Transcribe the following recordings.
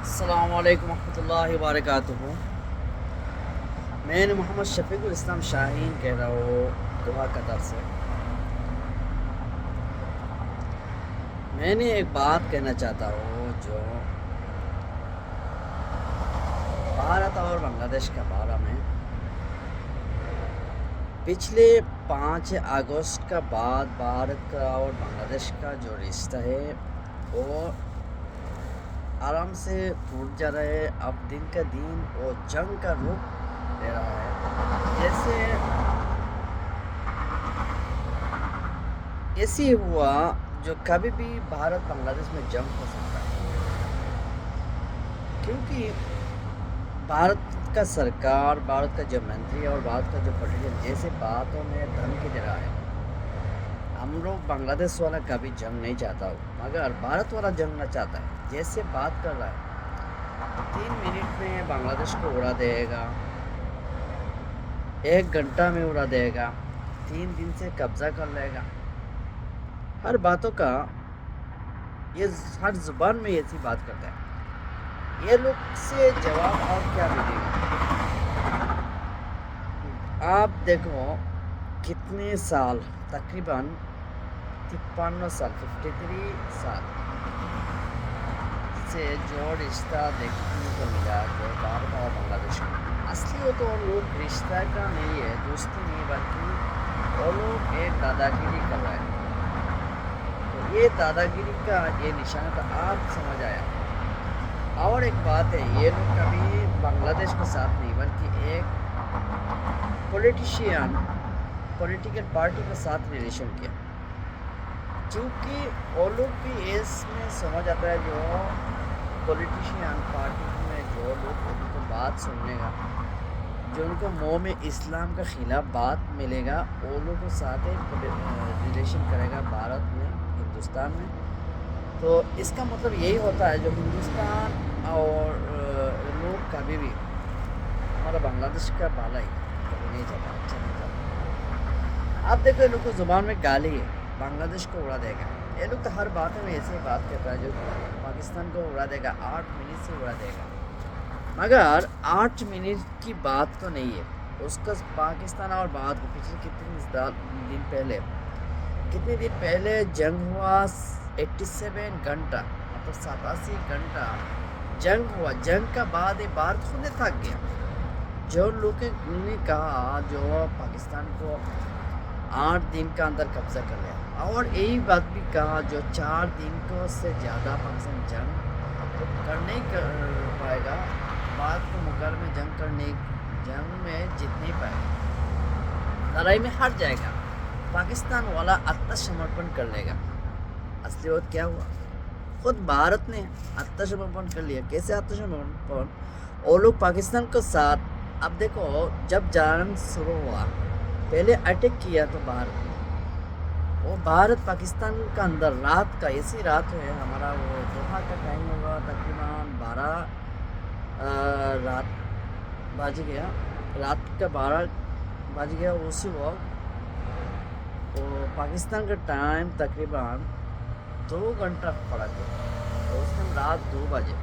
السلام علیکم ورحمۃ اللہ وبرکاتہ. میں محمد شفیق الاسلام شاہین کہہ رہا ہوں دوحہ قطر سے. میں نے ایک بات کہنا چاہتا ہوں جو بھارت اور بنگلہ دیش کے بارے میں. پچھلے 5 اگست کا بعد بھارت کا اور بنگلہ دیش کا جو رشتہ ہے وہ آرام سے ٹوٹ جا رہا ہے. اب دن کا دن وہ جنگ کا رخ لے رہا ہے. ایسی ہوا جو کبھی بھی بھارت بنگلہ دیش میں جنگ ہو سکتا ہے، کیونکہ بھارت کا سرکار، بھارت کا جو منتری اور بھارت کا جو پولیٹیشین جیسے باتوں میں دھمکی دے رہا ہے. ہم لوگ بنگلہ دیش والا کبھی جنگ نہیں چاہتا ہو، مگر بھارت والا جنگ نہ چاہتا ہے. جیسے بات کر رہا ہے 3 منٹ میں بنگلہ دیش کو اڑا دے گا، 1 گھنٹہ میں اڑا دے گا، 3 دن سے قبضہ کر لے گا. ہر باتوں کا یہ ہر زبان میں ایسی بات کرتا ہے. یہ لوگ سے جواب اور کیا ملے گا؟ آپ دیکھو کتنے سال، تقریباً 53 سال 53 سال سے جو رشتہ دیکھنے کو ملا جو بھارت اور بنگلہ دیش کا، اصلی وہ تو لوگ رشتہ کا نہیں ہے، دوستی نہیں، بلکہ وہ لوگ ایک دادا گیری کر رہے ہیں. تو یہ دادا گیری کا یہ نشان تھا، آپ سمجھ آیا. اور ایک بات ہے، یہ لوگ کبھی بنگلہ دیش کے ساتھ نہیں بلکہ ایک پولیٹیکل پارٹی کے ساتھ ریلیشن کیا، کیونکہ وہ لوگ بھی اس میں سمجھ آتا ہے جو پولیٹیشین پارٹی میں جو لوگ ان کو بات سننے گا، جو ان کو منہ میں اسلام کے خلاف بات ملے گا، وہ لوگ کے ساتھ ریلیشن کرے گا بھارت میں، ہندوستان میں. تو اس کا مطلب یہی ہوتا ہے جو ہندوستان اور لوگ کبھی بھی ہمارا بنگلہ دیش کا بھائی کبھی نہیں چاہتا، اچھا نہیں چاہتا. آپ دیکھو یہ لوگ کو زبان میں گالی ہے، بنگلہ دیش کو اڑا دے گا. یہ لوگ تو ہر بات میں ایسے ہی بات کرتا ہے جو پاکستان کو اڑا دے گا، 8 منٹ سے اڑا دے گا. مگر 8 منٹ کی بات تو نہیں ہے. اس کا پاکستان اور بات کو پچھلے کتنے دن پہلے جنگ ہوا. 87 گھنٹہ مطلب 87 گھنٹہ جنگ ہوا. جنگ کا بعد یہ بھارت خود تھک گیا. جو لوگ نے کہا جو پاکستان کو 8 دن کا اندر قبضہ کر لیا، اور یہی بات بھی کہا جو 4 دن کو سے زیادہ پاکستان جنگ کر نہیں پائے گا. بات کو مقابلے میں جنگ میں جیت نہیں پائے گا، لڑائی میں ہار جائے گا. پاکستان والا آتم سمرپن کر لے گا. اصلی وقت کیا ہوا؟ خود بھارت نے آتم سمرپن کر لیا. کیسے آتم سمرپن؟ وہ لوگ پاکستان کے ساتھ. اب دیکھو جب جنگ شروع ہوا پہلے اٹیک کیا تو بھارت نے، وہ بھارت پاکستان کا اندر رات کا ایسی رات ہوئے، ہمارا وہ دوحہ کا ٹائم ہوگا تقریباً 12 رات بج گیا، رات کا 12 بج گیا. اسی وقت وہ پاکستان کا ٹائم تقریباً 2 گھنٹہ پڑا تھا، تو اس ٹائم رات 2 بجے.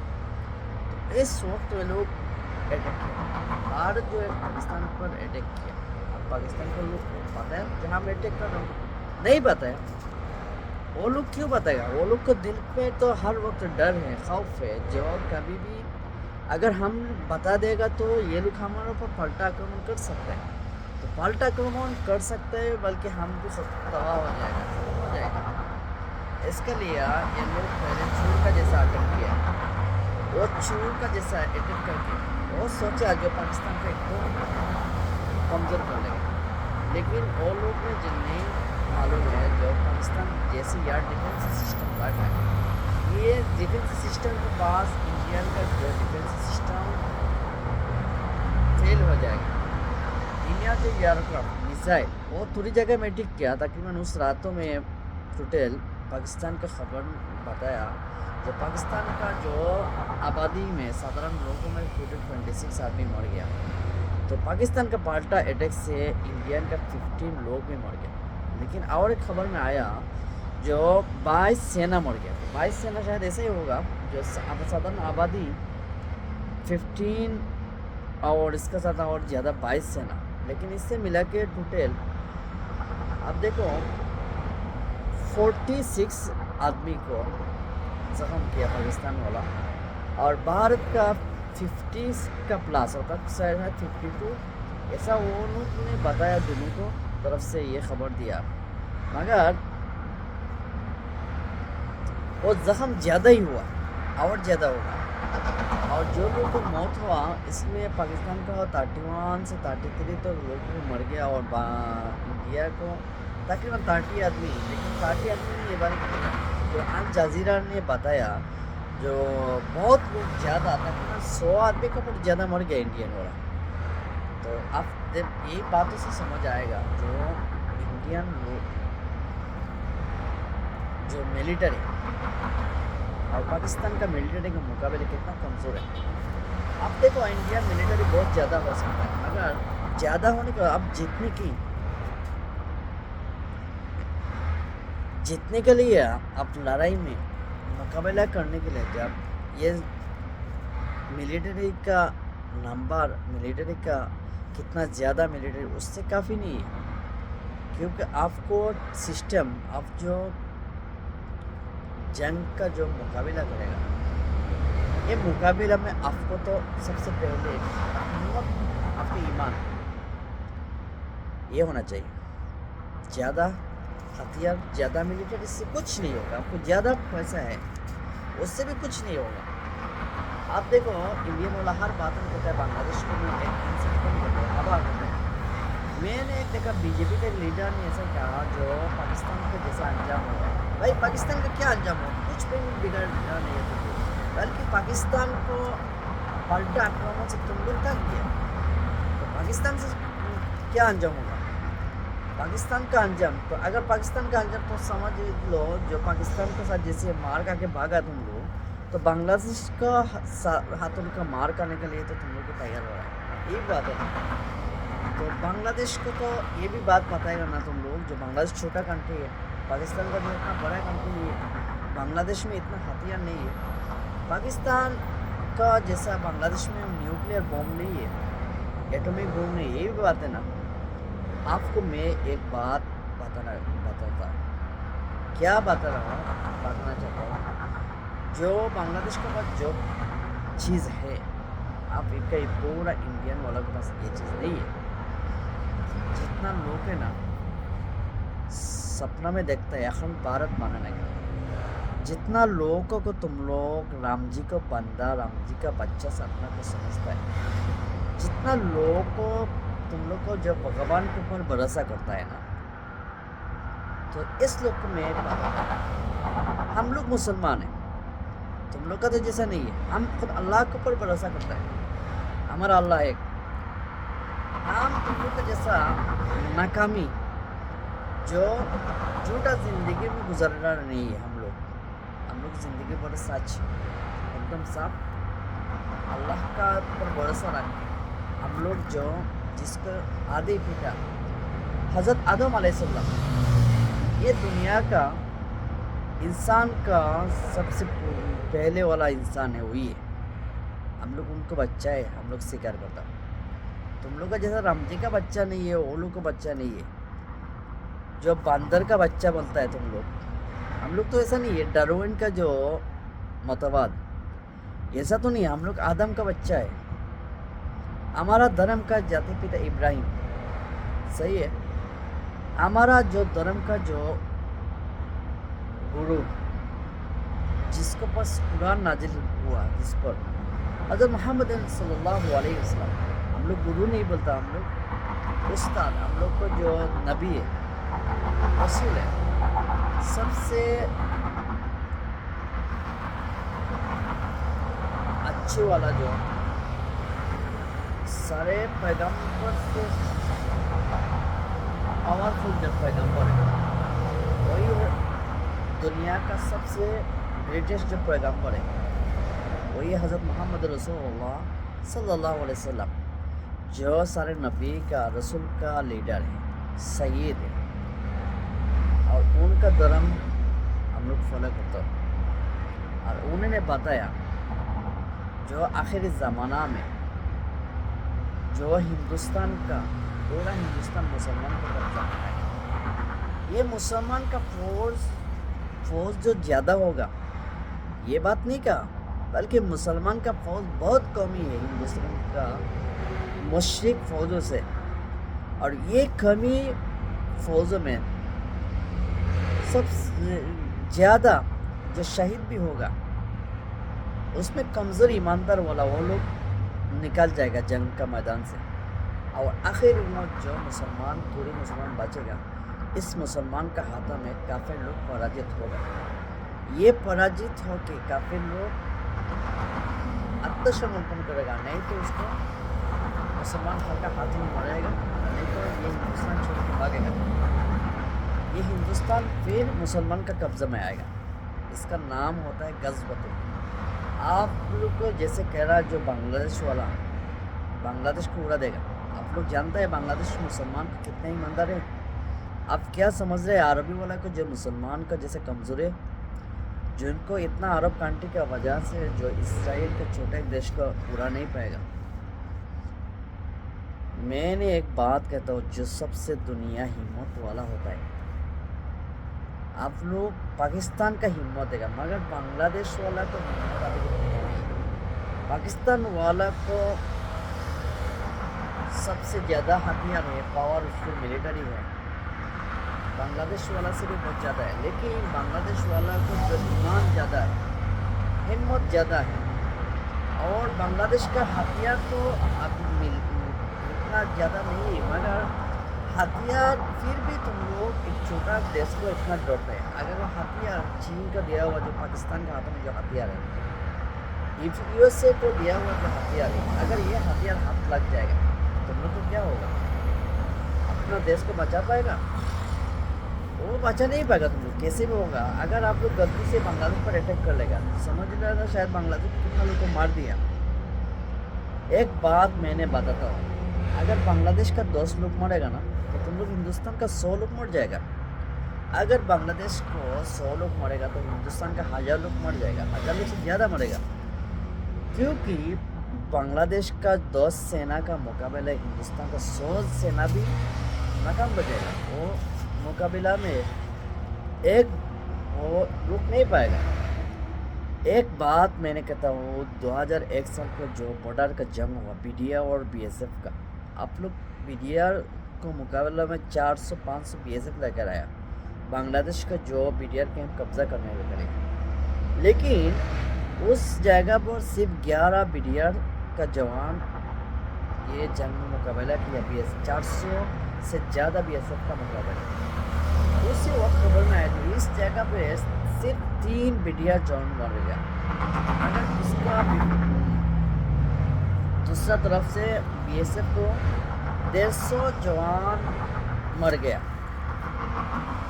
اس وقت وہ لوگ اٹیک کیا، بھارت جو ہے پاکستان پر اٹیک کیا. اب پاکستان کو لوگ پتہ ہے جہاں میں اٹیک کر رہا ہوں نہیں پتہ ہے. وہ لوگ کیوں بتائے گا؟ وہ لوگ کو دل پہ تو ہر وقت ڈر ہے، خوف ہے. جو کبھی بھی اگر ہم بتا دے گا تو یہ لوگ ہمارے اوپر پلٹا آکرمن کر سکتے ہیں. تو پلٹا آکرمن کر سکتے ہیں، بلکہ ہم بھی سب تباہ ہو جائے گا، ختم ہو جائے گا. اس کے لیے یہ لوگ پہلے چور کا جیسا اٹیک کیا. وہ چور کا جیسا اٹیک کر کے وہ سوچا جو پاکستان کو ایک دم کمزور کر لے گا. لیکن وہ لوگ نے جن نہیں معلوم ہے جو پاکستان جیسے یار ڈیفینس سسٹم بیٹھا ہے، یہ ڈیفینس سسٹم کے پاس انڈیا کا جو ڈیفینس سسٹم فیل ہو جائے گا. انڈیا کے ایئرکرافٹ میزائل وہ تھوڑی جگہ میں ٹک کیا. تقریباً اس راتوں میں ٹوٹل پاکستان کا خبر بتایا جو پاکستان کا جو آبادی میں سادھارن لوگوں میں ٹوٹل 26 آدمی مر گیا. تو پاکستان کا پالٹا اٹیک سے انڈین کا 15 لوگ بھی مر گیا. لیکن اور ایک خبر میں آیا جو 22 سینا مر گیا. 22 سینا شاید ایسے ہی ہوگا جو سادھارن آبادی 15 اور اس کا ساتھ اور زیادہ 22 سینا، لیکن اس سے ملا کے ٹوٹل اب دیکھو 46 آدمی کو زخم کیا پاکستان والا، اور بھارت کا 50 کا پلاس ہوتا شاید ہے 52، ایسا وہ انہوں نے بتایا دونوں کو طرف سے یہ خبر دیا، مگر وہ زخم زیادہ ہی ہوا اور زیادہ ہوگا، اور جو لوگ کو موت ہوا اس میں پاکستان کا 31 سے 33 تو لوگ کو مر گیا، اور انڈیا کو تقریباً 30 آدمی، لیکن 30 آدمی یہ بات جو الجزیرہ نے بتایا جو بہت لوگ زیادہ تقریباً 100 آدمی کا بہت زیادہ مر گیا انڈین والا۔ تو اب یہ باتوں سے سمجھ آئے گا جو انڈین لوگ جو ملٹری اور پاکستان کا ملٹری کے مقابلے کتنا کمزور ہے۔ اب دیکھو انڈیا ملٹری بہت زیادہ ہو سکتا ہے، مگر زیادہ ہونے کے اب جیتنے کے لیے اب لڑائی میں مقابلہ کرنے کے لیے جب یہ ملٹری کا نمبر، ملٹری کا کتنا زیادہ ملٹری اس سے کافی نہیں ہے، کیونکہ آپ کو سسٹم اب جو جنگ کا جو مقابلہ کرے گا، یہ مقابلہ میں آپ کو تو سب سے پہلے آپ کے ایمان یہ ہونا چاہیے، زیادہ ہتھیار زیادہ ملٹری سے کچھ نہیں ہوگا، آپ کو زیادہ پیسہ ہے اس سے بھی کچھ نہیں ہوگا۔ آپ دیکھو انڈین والا ہر بات میں کہتا ہے بنگلہ دیش کو میں میں نے ایک دیکھا بی جے پی کے لیڈر نے ایسا کہا جو پاکستان کا جیسا انجام ہوا، بھائی پاکستان کا کیا انجام ہوا، کچھ بھی بگڑ نہیں ہے، بلکہ پاکستان کو پلٹا آکرمن سے تم لوگ تک گیا، تو پاکستان سے کیا انجام ہوگا، پاکستان کا انجام، تو اگر پاکستان کا انجام تو سمجھ لو جو پاکستان کے ساتھ جیسے مار کھا کے بھاگا تم لوگ، تو بنگلہ دیش کا ہاتھوں کا مار کرنے کے لیے تو تم لوگ کو تیار ہو رہا ہے، یہ بات ہے۔ تو بنگلہ دیش کو تو یہ بھی بات پتہ ہے نا تم لوگ، جو بنگلہ دیش چھوٹا کنٹری ہے، پاکستان کا جو اتنا بڑا کنٹری ہے، بنگلہ دیش میں اتنا ہتھیار نہیں ہے، پاکستان کا جیسا بنگلہ دیش میں نیوکلیئر بوم نہیں ہے، ایٹمک بوم نہیں ہے، یہ بھی بات ہے نا۔ آپ کو میں ایک بات بتاتا کیا بتانا چاہتا ہوں، جو بنگلہ دیش کے پاس جو چیز ہے آپ ایک پورا انڈین والا کے پاس یہ چیز نہیں ہے، جتنا لوگ ہے نا سپنا میں دیکھتا ہے اخن بھارت بنانے کا، جتنا لوگوں کو تم لوگ رام جی کو بندہ، رام جی کا بچہ سپنا کو سمجھتا ہے، جتنا لوگوں کو تم لوگ کو جب بھگوان کے اوپر بھروسہ کرتا ہے نا، تو اس لوگ کو میں ہم لوگ مسلمان ہیں، تم لوگ کا تو جیسا نہیں ہے، ہم خود اللہ کے اوپر بھروسہ کرتا ہے، ہمارا اللہ ایک، ہم تم لوگ کا جیسا ناکامی جو جھوٹا زندگی میں گزر رہا نہیں ہے، ہم لوگ زندگی پر سچ ایک دم صاف اللہ کا پر بھروسہ رکھ کے ہم لوگ جو جس کو آدھی پتا حضرت آدم علیہ السلام، یہ دنیا کا انسان کا سب سے پہلے والا انسان ہے، وہی ہے، ہم لوگ ان کو بچہ ہے، ہم لوگ سکار کرتا، تم لوگ کا جیسا رام جی کا بچہ نہیں ہے، وہ لوگ کا بچہ نہیں ہے، جو باندر کا بچہ بولتا ہے تم لوگ، ہم لوگ تو ایسا نہیں ہے، ڈاروین کا جو متواد ایسا تو نہیں ہے، ہم لوگ آدم کا بچہ ہے، ہمارا دھرم کا جاتی پتا ابراہیم، صحیح ہے، ہمارا جو دھرم کا جو گرو جس کو پاس قرآن نازل ہوا، جس پر حضرت محمد صلی اللہ علیہ وسلم، ہم لوگ گرو نہیں بولتا، ہم لوگ استاد، ہم لوگ کو جو نبی ہے، رسول ہے، سب سے اچھے والا جو سارے پیغمبر سے پاورفل جو پیغمبر ہے، وہی دنیا کا سب سے گریٹسٹ جو پیغمبر ہے، وہی حضرت محمد رسول اللہ صلی اللہ علیہ وسلم، جو سارے نبی کا رسول کا لیڈر ہے، سید ہے، اور ان کا دھرم ہم لوگ فالو کرتا ہوں، اور انہوں نے بتایا جو آخری زمانہ میں جو ہندوستان کا پورا ہندوستان مسلمان کو قبضہ ہے، یہ مسلمان کا فوج جو زیادہ ہوگا، یہ بات نہیں کہا، بلکہ مسلمان کا فوج بہت کمی ہے ہندوستان کا مشرق فوجوں سے، اور یہ کمی فوجوں میں سب سے زیادہ جو شہید بھی ہوگا اس میں کمزور ایماندار والا وہ لوگ نکل جائے گا جنگ کا میدان سے، اور آخر میں جو مسلمان پورے مسلمان بچے گا، اس مسلمان کا ہاتھوں میں کافر لوگ پراجت ہوگا۔ یہ پراجت ہو کے کافر لوگ آتمسمرپن کرے گا، نہیں تو اس کو مسلمان کا ہاتھ میں مرے گا، نہیں تو یہ ہندوستان چھوڑ کے بھاگے گا۔ یہ ہندوستان پھر مسلمان کا قبضہ میں آئے گا۔ اس کا نام ہوتا ہے غزوۃ۔ آپ لوگ کو جیسے کہہ رہا جو بنگلہ دیش والا بنگلہ دیش کو اڑا دے گا، آپ لوگ جانتے ہیں بنگلہ دیش مسلمان کتنے ایماندار ہیں؟ آپ کیا سمجھ رہے ہیں عربی والا کو جو مسلمان کا جیسے کمزور ہے، جن کو اتنا عرب کنٹری کی وجہ سے جو اسرائیل کے چھوٹے دیش کو اڑا نہیں پائے گا۔ میں نے ایک بات کہتا ہوں، جو سب سے دنیا ہمت والا ہوتا ہے، آپ لوگ پاکستان کا ہمت دے گا، مگر بنگلہ دیش والا کو ہمت ابھی نہیں۔ پاکستان والا کو سب سے زیادہ ہتھیار ہے، پاور اس کو ملٹری ہے، بنگلہ دیش والا سے بھی بہت زیادہ ہے، لیکن بنگلہ دیش والا کو جو ایمان زیادہ ہے، ہمت زیادہ ہے، اور بنگلہ دیش کا ہتھیار تو اب اتنا زیادہ نہیں ہے، مگر ہتھیار پھر بھی تم لوگ ایک چھوٹا دیش کو اتنا ڈرتے ہیں۔ اگر وہ ہتھیار چین کا دیا ہوا جو پاکستان کے ہاتھوں میں جو ہتھیار ہے، یو ایس اے کو دیا ہوا جو ہتھیار ہے، اگر یہ ہتھیار ہاتھ لگ جائے گا تم لوگ کو کیا ہوگا؟ اپنا دیش کو بچا پائے گا؟ وہ بچا نہیں پائے گا، تم لوگ کیسے بھی ہوگا۔ اگر آپ لوگ غلطی سے بنگلہ دیش پر اٹیک کر لے گا، سمجھ رہا تھا شاید بنگلہ دیش کتنا لوگ کو مار دیا۔ ایک بات میں نے بتاتا ہوں، اگر بنگلہ دیش کا 10 لوگ مرے گا نا تو تم لوگ ہندوستان کا 100 لوگ مر جائے گا۔ اگر بنگلہ دیش کو 100 لوگ مرے گا تو ہندوستان کا 1000 لوگ مر جائے گا، 1000 لوگ سے زیادہ مرے گا، کیونکہ بنگلہ دیش کا 10 سینا کا مقابلہ ہندوستان کا 100 سینا بھی ناکام ہو جائے گا۔ وہ مقابلہ میں ایک وہ رک نہیں پائے گا۔ ایک بات میں نے کہتا ہوں، 2001 سال کو جو بارڈر کا جنگ ہوا بی ڈی آر اور بی ایس ایف کا، آپ لوگ بی ڈی آر کو مقابلہ میں 400-500 بی ایس ایف لے کر آیا، بنگلہ دیش کا جو بی ڈی آر کیمپ قبضہ کرنے کے لیے، لیکن اس جگہ پر صرف 11 بی ڈی آر کا جوان یہ جنگ میں مقابلہ کیا، 400 سے زیادہ بی ایس ایف کا مقابلہ۔ اسی وقت خبر میں آئی تھی اس جگہ پہ صرف 3 بی ڈی آر جوان مر گیا۔ اگر اس کا دوسرا طرف سے بی ایس ایف کو 150 جوان مر گیا،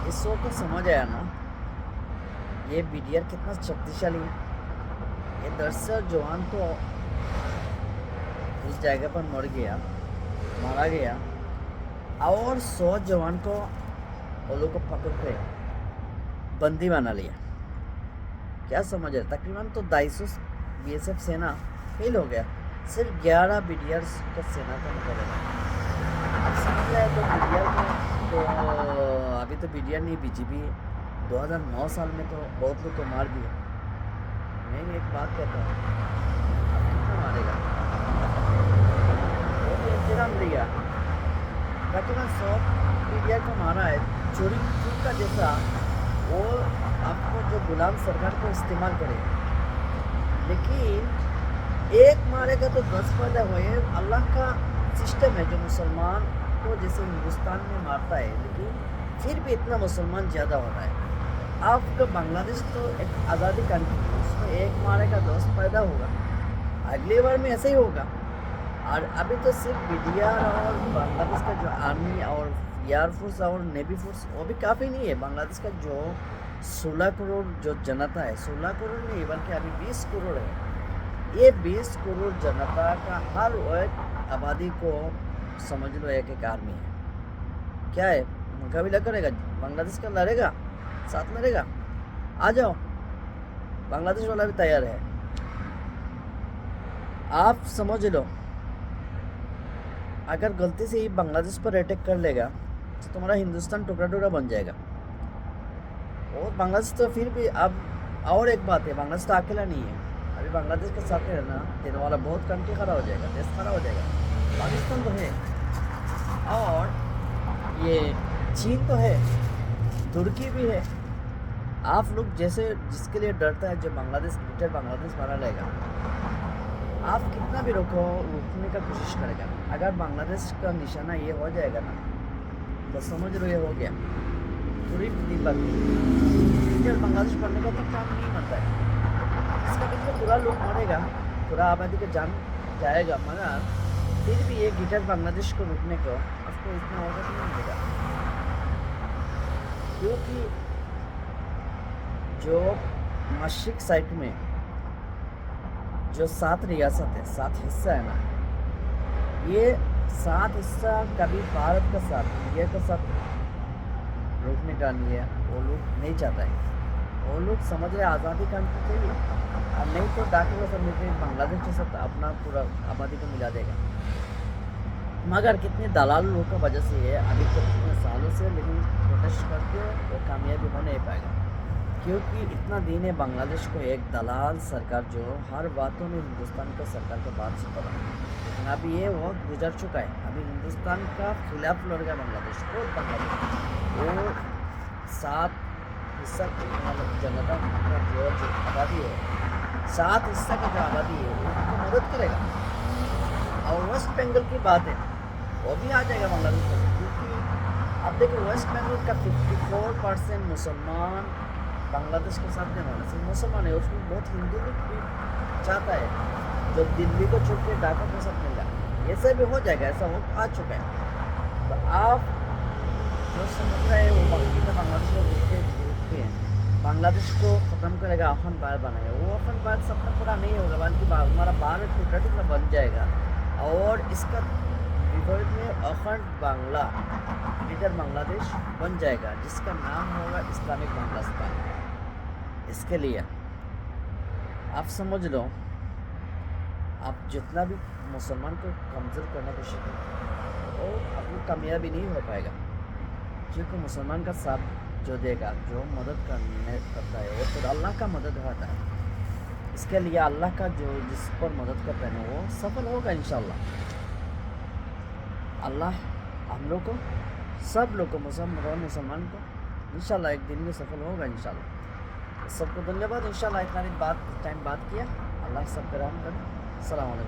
اس وقت تو سمجھ آیا نا یہ بی ڈی آر کتنا شکتیشالی ہے۔ یہ 150 جوان تو اس جگہ پر مارا گیا، اور 100 جوان کو وہ لوگ کو پکڑ کے بندی بنا لیا۔ کیا سمجھ رہے؟ تقریباً تو 250 بی ایس ایف سینا فیل ہو گیا، صرف 11 بی ڈی آر کا سینا کا مقابلہ۔ اب سمجھ رہے تو بی ڈی آر کو ابھی تو بی ڈی آر نہیں، بی جے پی ہے، 2009 سال میں تو بہت لوگ کو مار دیا۔ میں ایک بات کہتا ہوں، اب کتنا مارے گا؟ وہ بھی انتظام دیا، تقریباً 100 بی ڈی آر کو مارا ہے، چوری کا جیسا وہ آپ کو جو غلام سرکار کو استعمال کرے، لیکن ایک مارے گا تو 10 پیدا ہوئے۔ اللہ کا سسٹم ہے جو مسلمان کو جیسے ہندوستان میں مارتا ہے، لیکن پھر بھی اتنا مسلمان زیادہ ہوتا ہے۔ آپ کا بنگلہ دیش تو ایک آزادی کنٹری ہے، اس میں ایک مارے گا 10 پیدا ہوگا، اگلی بار میں ایسے ہی ہوگا۔ اور ابھی تو صرف بی ڈی آر اور بنگلہ دیش کا جو آرمی اور ایئر فورس اور نیوی فورس وہ بھی کافی نہیں ہے۔ بنگلہ دیش کا جو 16 کروڑ جو جنتا ہے، 16 کروڑ نہیں بلکہ ابھی 20 کروڑ ہے، یہ 20 کروڑ جنتا کا ہر ایک آبادی کو سمجھ لو ایک آرمی ہے۔ کیا ہے؟ مقابلہ کرے گا بنگلہ دیش کا، لڑے گا، ساتھ لڑے گا، آ جاؤ، بنگلہ دیش والا بھی تیار ہے۔ آپ سمجھ لو اگر غلطی سے یہ بنگلہ دیش پر اٹیک کر لے گا تو تمہارا ہندوستان ٹکڑا ٹکڑا بن جائے گا. اور بنگلہ دیش تو پھر بھی اب اور ایک بات ہے، بنگلہ دیش تو اکیلا نہیں ہے. ابھی بنگلہ دیش کے ساتھ رہنا دینے والا بہت کنٹری کھڑا ہو جائے گا، دیش کھڑا ہو جائے گا. پاکستان تو ہے، اور یہ چین تو ہے، ترکی بھی ہے. آپ لوگ جیسے جس کے لیے ڈرتا ہے جو بنگلہ دیش گریٹر بنگلہ دیش بنا لے گا، آپ کتنا بھی روکنے کا کوشش کرے گا. اگر بنگلہ دیش کا نشانہ یہ ہو جائے گا نا تو سمجھ لو یہ ہو گیا پوری گریٹر بنگلہ دیش بننے کا تو کام نہیں بنتا ہے. اس کا مطلب پورا لوگ مرے گا، پورا آبادی کا جان جائے گا، مگر پھر بھی یہ گریٹر بنگلہ دیش کو روکنے کو آپ کو اتنا وقت نہیں ملے گا. کیونکہ جو مشرق سائٹ میں جو 7 ریاست ہے، 7 حصہ ہے نا، یہ 7 حصہ کبھی بھارت کا ساتھ، انڈیا کا ساتھ روکنے کا نہیں ہے. وہ لوگ نہیں چاہتا ہے. وہ لوگ سمجھ رہے آزادی کرنا چاہیے، اور نہیں تو ڈاکٹر سب مل کے بنگلہ دیش کے ساتھ اپنا پورا آبادی کو ملا دے گا. مگر کتنے دلال لوگوں کا وجہ سے ہے ابھی تک کتنے سالوں سے، لیکن پروٹیسٹ کر کے وہ کامیابی ہو نہیں پائے گا. کیونکہ اتنا دن ہے بنگلہ دیش کو ایک دلال سرکار جو ہر باتوں میں ہندوستان کا سرکار کا بات سنتا رہا. لیکن ابھی یہ وقت گزر چکا ہے، ابھی ہندوستان کا خلاف لڑ گیا بنگلہ دیش کو. بنگلہ دیش وہ 7 حصہ جنتا کا جو آبادی ہے، 7 حصہ کا جو آبادی ہے ان کو مدد کرے گا. اور ویسٹ بنگال کی بات ہے وہ بھی آ جائے گا بنگلہ دیش میں. کیونکہ اب دیکھیں ویسٹ بنگال کا 54% مسلمان بنگلہ دیش کے ساتھ نہیں ہونا، صرف مسلمان ہے. اس میں بہت ہندو لوگ بھی چاہتا ہے جو دلی کو چھوڑ کے ڈھاکہ کے ساتھ مل جائے. ایسے بھی ہو جائے گا، ایسا وقت آ چکا ہے. تو آپ جو سمجھ رہے ہیں وہ باقی کا بنگلہ دیش کو روک کے بنگلہ دیش کو ختم کرے گا، افغان بھارت بنائے گا، وہ افغان بھارت سپنا پورا نہیں ہوگا، بلکہ ہمارا بھارت ٹکڑا ٹکڑا بن جائے گا. اور اس کا وپریت میں اکھنڈ بنگلہ گریٹر بنگلہ دیش بن جائے گا، جس کا نام ہوگا اسلامک بنگلستان. اس کے لیے آپ سمجھ لو آپ جتنا بھی مسلمان کو کمزور کرنے کی کوشش کریں وہ اپنی کامیابی نہیں ہو پائے گا. کیونکہ مسلمان کا ساتھ جو دے گا، جو مدد کرتا ہے وہ خود اللہ کا مدد ہوتا ہے. اس کے لیے اللہ کا جو جس پر مدد کرتا ہے وہ سفل ہوگا انشاءاللہ. اللہ ہم لوگ کو سب لوگ کو مسلمان کو انشاءاللہ ایک دن میں سفل ہوگا انشاءاللہ. سب کو دھنیہ واد. انشاءاللہ اتنا ٹائم بات کیا. اللہ سب پہ رحم کرے. السلام علیکم.